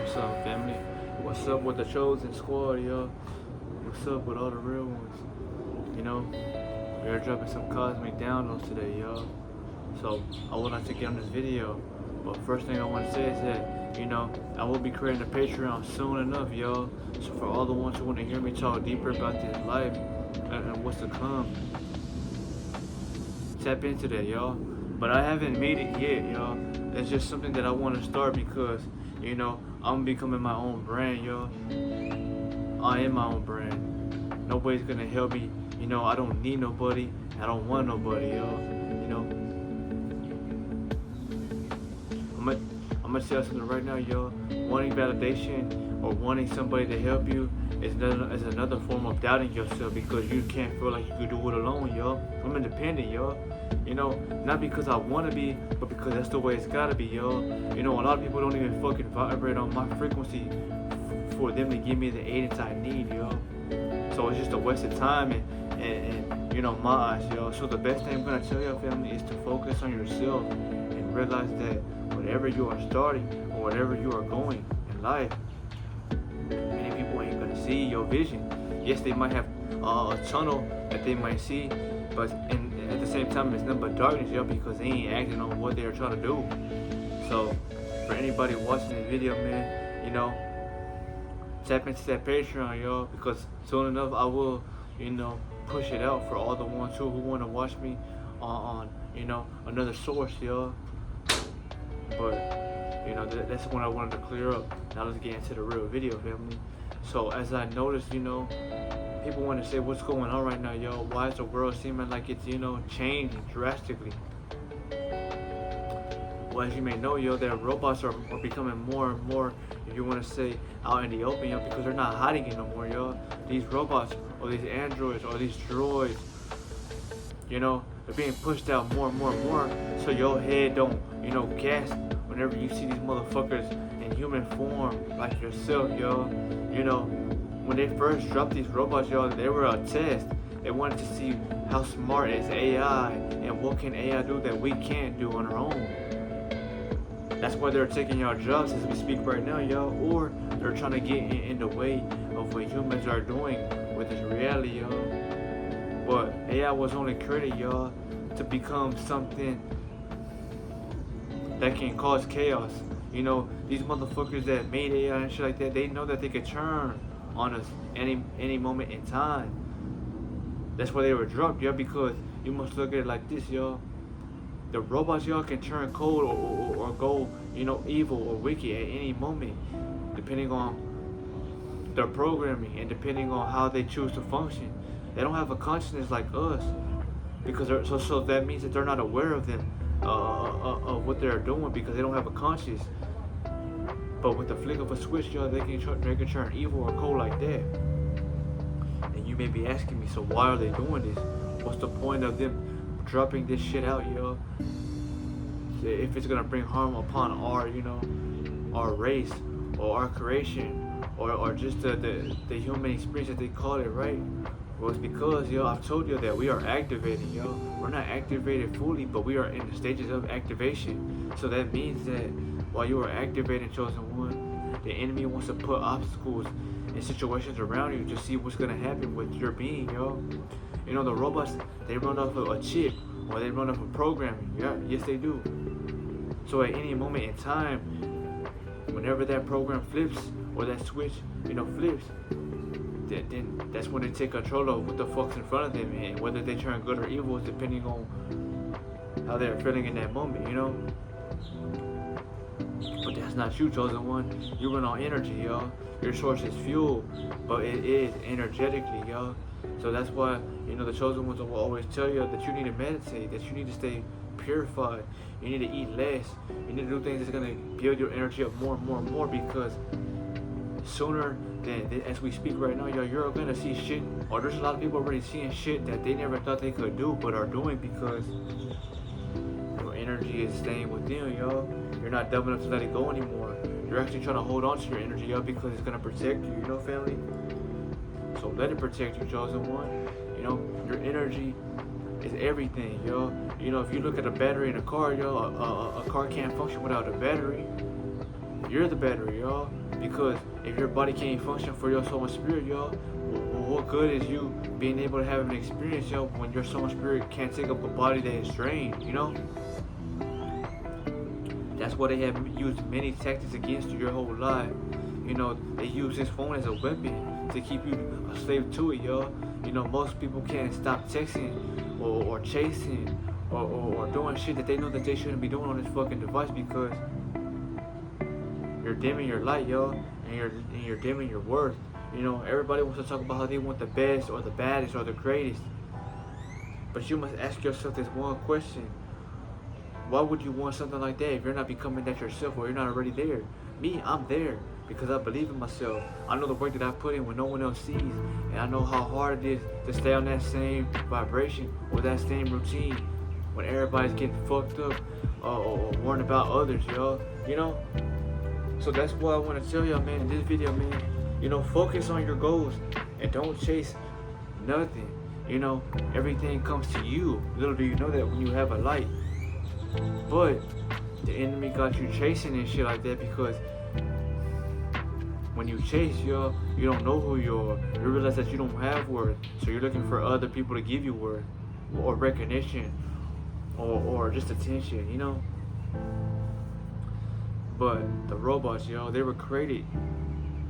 What's up, family? What's up with the chosen squad, yo? What's up with all the real ones? We are dropping some cosmic downloads today, yo. So, I would like to get on this video. But first thing I want to say is that, I will be creating a Patreon soon enough, yo. So, for all the ones who want to hear me talk deeper about this life and what's to come, tap into that, yo. But I haven't made it yet, yo. It's just something that I want to start because, I'm becoming my own brand, yo. I am my own brand. Nobody's gonna help me. I don't need nobody. I don't want nobody, yo. I'm gonna tell you something right now, yo. Wanting validation or wanting somebody to help you is another form of doubting yourself because you can't feel like you could do it alone, yo. I'm independent, yo. Not because I want to be, but because that's the way it's gotta be, yo. A lot of people don't even fucking vibrate on my frequency for them to give me the aidance I need, yo. So it's just a waste of time and my eyes, yo. So the best thing I'm gonna tell your family is to focus on yourself and realize that whatever you are starting or whatever you are going in life, many people ain't gonna see your vision. Yes, they might have a tunnel that they might see, but at the same time, it's nothing but darkness, yo, because they ain't acting on what they're trying to do. So, for anybody watching this video, man, tap into that Patreon, yo, because soon enough I will, push it out for all the ones who want to watch me on another source, yo. But, that's what I wanted to clear up. Now let's get into the real video, family. So, as I noticed, people want to say, what's going on right now, yo? Why is the world seeming like it's, changing drastically? Well, as you may know, yo, that robots are becoming more and more, if you want to say, out in the open, yo, because they're not hiding it no more, yo. These robots, or these androids, or these droids, they're being pushed out more and more and more, so your head don't, gasp whenever you see these motherfuckers in human form, like yourself, yo. When they first dropped these robots, y'all, they were a test. They wanted to see how smart is AI and what can AI do that we can't do on our own. That's why they're taking our jobs as we speak right now, y'all, or they're trying to get in the way of what humans are doing with this reality, y'all. But AI was only created, y'all, to become something that can cause chaos. These motherfuckers that made AI and shit like that, they know that they could turn on us any moment in time. That's why they were dropped, yo, because you must look at it like this, yo. The robots, y'all, can turn cold or go, evil or wicked at any moment, depending on their programming and depending on how they choose to function. They don't have a consciousness like us, because so that means that they're not aware of them, of what they're doing, because they don't have a conscience. But with the flick of a switch, yo, they can turn evil or cold like that. And you may be asking me, so why are they doing this? What's the point of them dropping this shit out, yo? If it's gonna bring harm upon our, our race or our creation or just the human experience that they call it, right? Well, it's because, yo, I've told you that we are activating, yo. We're not activated fully, but we are in the stages of activation. So that means that while you are activating Chosen One, the enemy wants to put obstacles and situations around you to see what's gonna happen with your being, yo. The robots, they run off of a chip or they run off of programming. Yeah, yes they do. So at any moment in time, whenever that program flips or that switch, flips, then that's when they take control of what the fuck's in front of them, and whether they turn good or evil is depending on how they're feeling in that moment, But that's not you, Chosen One. You run on energy, yo. Your source is fuel, but it is energetically, yo. So that's why, the Chosen Ones will always tell you that you need to meditate, that you need to stay purified, you need to eat less, you need to do things that's going to build your energy up more and more and more, because sooner than as we speak right now, yo, you're going to see shit, or there's a lot of people already seeing shit that they never thought they could do, but are doing because your energy is staying within, yo. You're not dumb enough to let it go anymore. You're actually trying to hold on to your energy, yo, because it's going to protect you, family? So let it protect you, Chosen One. Your energy is everything, yo. If you look at a battery in a car, yo, a car can't function without a battery. You're the battery, yo. Because if your body can't function for your soul and spirit, yo, what good is you being able to have an experience, yo, when your soul and spirit can't take up a body that is drained, you know? That's why they have used many tactics against you your whole life. You know, they use this phone as a weapon to keep you a slave to it, yo. You know, most people can't stop texting or chasing or doing shit that they know that they shouldn't be doing on this fucking device because you're dimming your light, yo, and you're dimming your worth. You know, everybody wants to talk about how they want the best or the baddest or the greatest. But you must ask yourself this one question. Why would you want something like that if you're not becoming that yourself or you're not already there? Me, I'm there because I believe in myself. I know the work that I put in when no one else sees. And I know how hard it is to stay on that same vibration or that same routine when everybody's getting fucked up or worrying about others, yo. You know? So that's what I want to tell y'all, man, in this video, man. You know, focus on your goals and don't chase nothing. You know, everything comes to you. Little do you know that when you have a light. But the enemy got you chasing and shit like that because when you chase, yo, you don't know who you are. You realize that you don't have worth. So you're looking for other people to give you worth or recognition or just attention, you know? But the robots, yo, they were created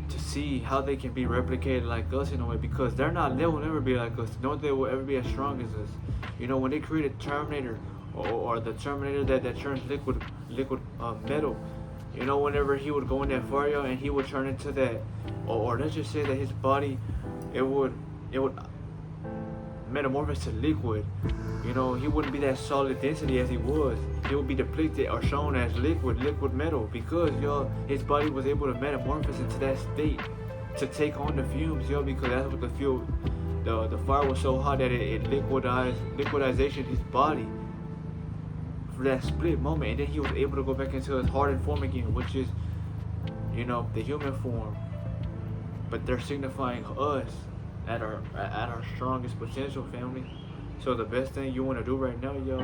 to see how they can be replicated like us in a way because they will never be like us. No, they will ever be as strong as us. You know, when they created Terminator or the Terminator that turns liquid metal, you know, whenever he would go in that fire and he would turn into that, or let's just say that his body, it would metamorphose to liquid. You know, he wouldn't be that solid density as he was. He would be depleted or shown as liquid metal because, yo, his body was able to metamorphose into that state to take on the fumes, yo, because that's what the fire was so hot that it liquidization his body for that split moment, and then he was able to go back into his hardened form again, which is, you know, the human form. But they're signifying us at our strongest potential, family. So the best thing you want to do right now, yo,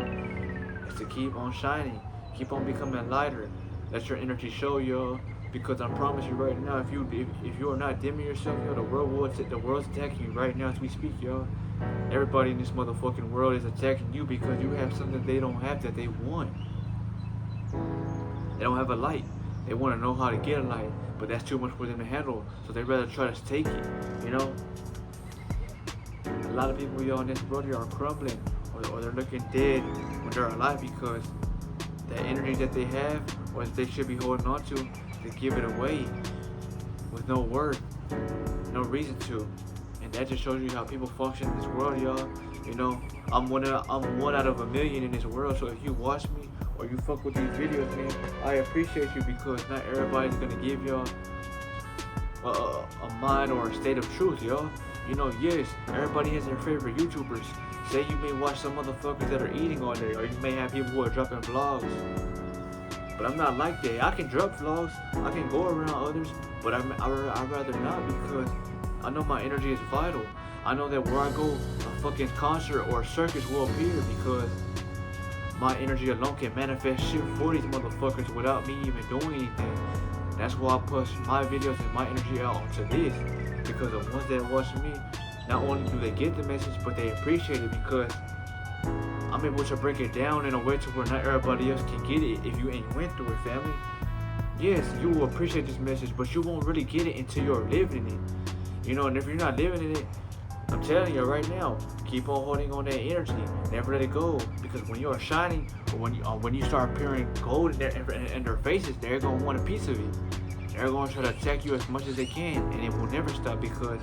is to keep on shining, keep on becoming lighter. Let your energy show, yo. Because I promise you right now, if you are not dimming yourself, yo, the world's attacking you right now as we speak, yo. Everybody in this motherfucking world is attacking you because you have something they don't have that they want. They don't have a light. They want to know how to get a light, but that's too much for them to handle. So they rather try to take it, you know. A lot of people, yo, in this world are crumbling or they're looking dead when they're alive because the energy that they have or that they should be holding on to, they give it away with no worth, no reason to. And that just shows you how people function in this world, y'all. You know, I'm one out of a million in this world. So if you watch me or you fuck with these videos, man, I appreciate you because not everybody's gonna give y'all a mind or a state of truth, y'all. You know, yes, everybody has their favorite YouTubers. Say you may watch some motherfuckers that are eating all day, or you may have people who are dropping vlogs. But I'm not like that. I can drop vlogs, I can go around others, but I'd rather not because I know my energy is vital. I know that where I go, a fucking concert or a circus will appear because my energy alone can manifest shit for these motherfuckers without me even doing anything. That's why I push my videos and my energy out onto this. Because the ones that watch me, not only do they get the message, but they appreciate it because I'm able to break it down in a way to where not everybody else can get it if you ain't went through it, family. Yes, you will appreciate this message, but you won't really get it until you're living it. You know, and if you're not living in it, I'm telling you right now, keep on holding on that energy. Never let it go. Because when you are shining, or when you start appearing gold in their faces, they're going to want a piece of it. They're going to try to attack you as much as they can, and it will never stop because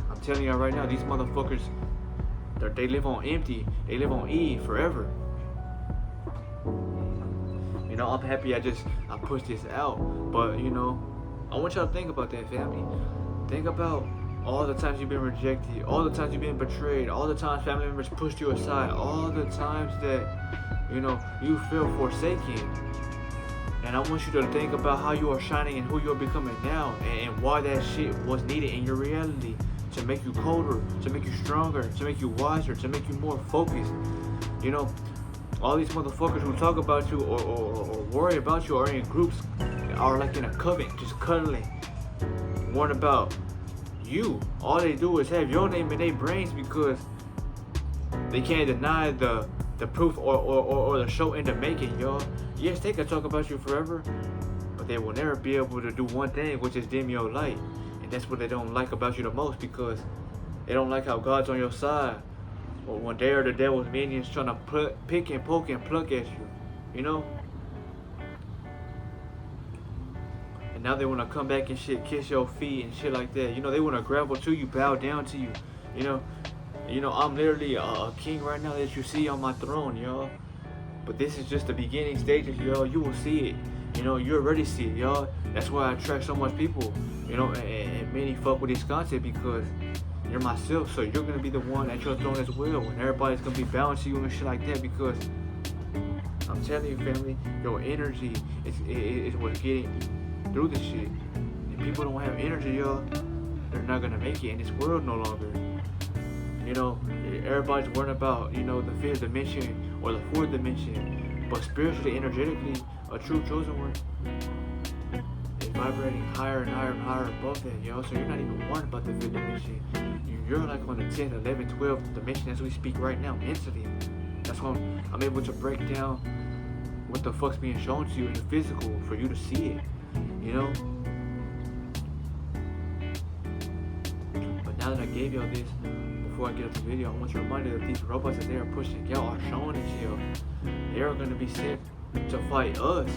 I'm telling you right now, these motherfuckers, they live on empty. They live on E forever. You know, I'm happy I pushed this out, but you know, I want y'all to think about that, family. Think about all the times you've been rejected, all the times you've been betrayed, all the times family members pushed you aside, all the times that, you know, you feel forsaken. And I want you to think about how you are shining and who you are becoming now and why that shit was needed in your reality to make you colder, to make you stronger, to make you wiser, to make you more focused. You know, all these motherfuckers who talk about you or worry about you are in groups, are like in a coven, just cuddling. worrying about you. All they do is have your name in their brains because they can't deny the proof or the show in the making, y'all. Yes, they can talk about you forever, but they will never be able to do one thing, which is dim your light. And that's what they don't like about you the most, because they don't like how God's on your side. Or when they are the devil's minions trying to pick and poke and pluck at you, you know? And now they want to come back and shit, kiss your feet and shit like that. You know, they want to grovel to you, bow down to you, you know? I'm literally a king right now that you see on my throne, y'all. But this is just the beginning stages, y'all. You will see it. You already see it, y'all. That's why I attract so much people, and many fuck with this content because you're myself. So you're going to be the one at your throne as well. And everybody's going to be bowing to you and shit like that because I'm telling you, family, your energy is what's getting through this shit. If people don't have energy, y'all, they're not going to make it in this world no longer. Everybody's worrying about, the fifth dimension or the fourth dimension. But spiritually, energetically, a true chosen one is vibrating higher and higher and higher above that, yo. So you're not even worrying about the fifth dimension. You're like on the 10th, 11th, 12th dimension as we speak right now, mentally. That's why I'm able to break down what the fuck's being shown to you in the physical for you to see it, But now that I gave y'all this, before I get up the video, I want you to remind you that these robots that they are pushing y'all are showing it to you. They are going to be sent to fight us.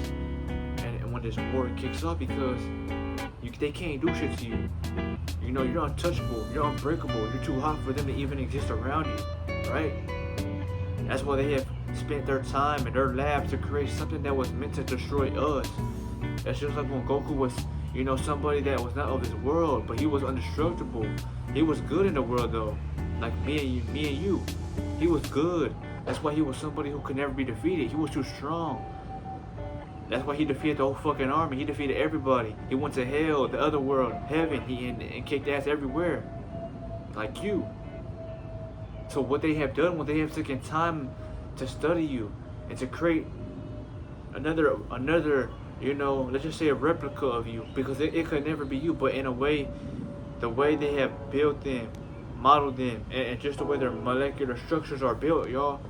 And when this war kicks off, because they can't do shit to you. You're untouchable, you're unbreakable, you're too hot for them to even exist around you, right? That's why they have spent their time in their labs to create something that was meant to destroy us. That's just like when Goku was, somebody that was not of this world, but he was indestructible. He was good in the world though. Like me and you. He was good. That's why he was somebody who could never be defeated. He was too strong. That's why he defeated the whole fucking army. He defeated everybody. He went to hell, the other world, heaven, and kicked ass everywhere. Like you. So what they have done, what they have taken time to study you and to create another, let's just say a replica of you, because it could never be you, but in a way, the way they have built them, modeled them, and just the way their molecular structures are built, y'all,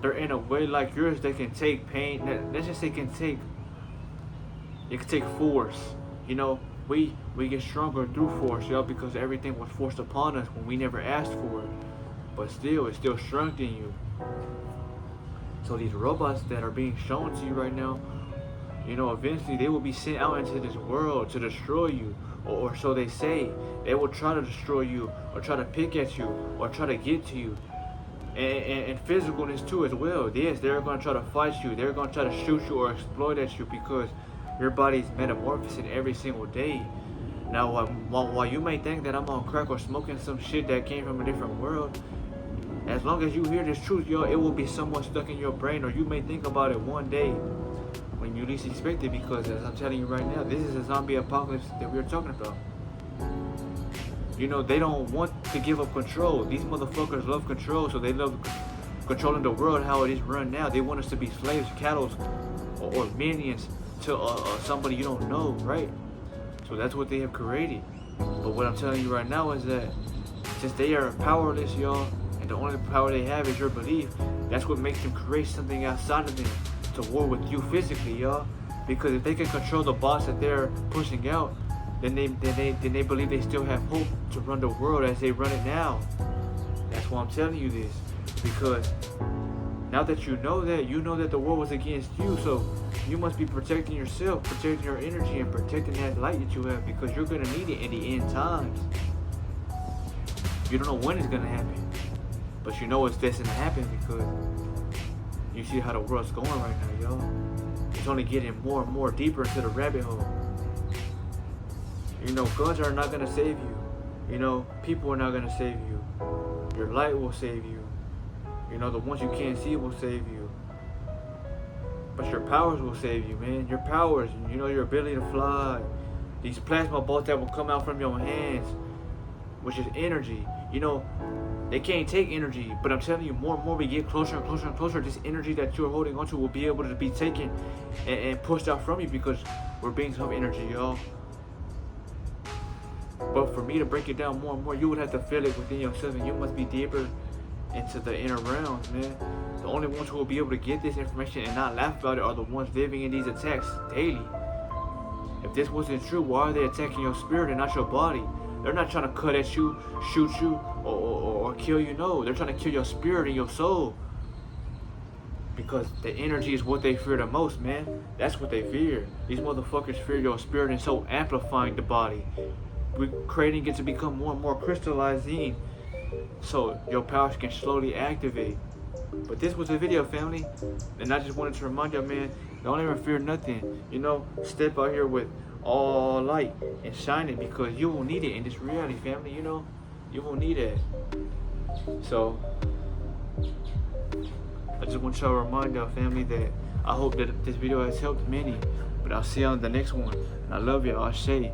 they're in a way like yours. They can take pain. Let's just say it can take force. We get stronger through force, y'all, because everything was forced upon us when we never asked for it. But still, it's still strengthening you. So these robots that are being shown to you right now, eventually they will be sent out into this world to destroy you. Or so they say. They will try to destroy you, or try to pick at you, or try to get to you. And physicalness too as well. Yes, they're going to try to fight you. They're going to try to shoot you or exploit at you because your body's metamorphosing every single day. Now, while you may think that I'm on crack or smoking some shit that came from a different world, as long as you hear this truth, yo, it will be somewhat stuck in your brain, or you may think about it one day when you least expect it, because as I'm telling you right now, this is a zombie apocalypse that we're talking about. They don't want to give up control. These motherfuckers love control, so they love controlling the world how it is run now. They want us to be slaves, cattle, or minions to somebody you don't know, right? So that's what they have created. But what I'm telling you right now is that since they are powerless, y'all, and the only power they have is your belief, that's what makes them create something outside of them to war with you physically, y'all. Because if they can control the bots that they're pushing out, then they believe they still have hope to run the world as they run it now. That's why I'm telling you this, because now that you know that the world was against you, so you must be protecting yourself, protecting your energy, and protecting that light that you have, because you're gonna need it in the end times. You don't know when it's gonna happen, but you know it's destined to happen because you see how the world's going right now, yo. It's only getting more and more deeper into the rabbit hole. Guns are not gonna save you. People are not gonna save you. Your light will save you. The ones you can't see will save you. But your powers will save you, man. Your powers, your ability to fly. These plasma bolts that will come out from your hands, which is energy. They can't take energy, but I'm telling you, more and more we get closer and closer and closer, this energy that you're holding onto will be able to be taken and pushed out from you, because we're beings of energy, y'all. But for me to break it down more and more, you would have to feel it within yourself, and you must be deeper into the inner realms, man. The only ones who will be able to get this information and not laugh about it are the ones living in these attacks daily. If this wasn't true, why are they attacking your spirit and not your body? They're not trying to cut at you, shoot you, or kill you. No, they're trying to kill your spirit and your soul. Because the energy is what they fear the most, man. That's what they fear. These motherfuckers fear your spirit and so amplifying the body. We're creating it to become more and more crystallizing, so your powers can slowly activate. But this was a video, family, and I just wanted to remind y'all, man, don't ever fear nothing. You know, step out here with all light and shine it, because you will need it in this reality, family. You know, you will need it. So I just want y'all to remind y'all, family, that I hope that this video has helped many. But I'll see y'all in the next one. And I love y'all. I say.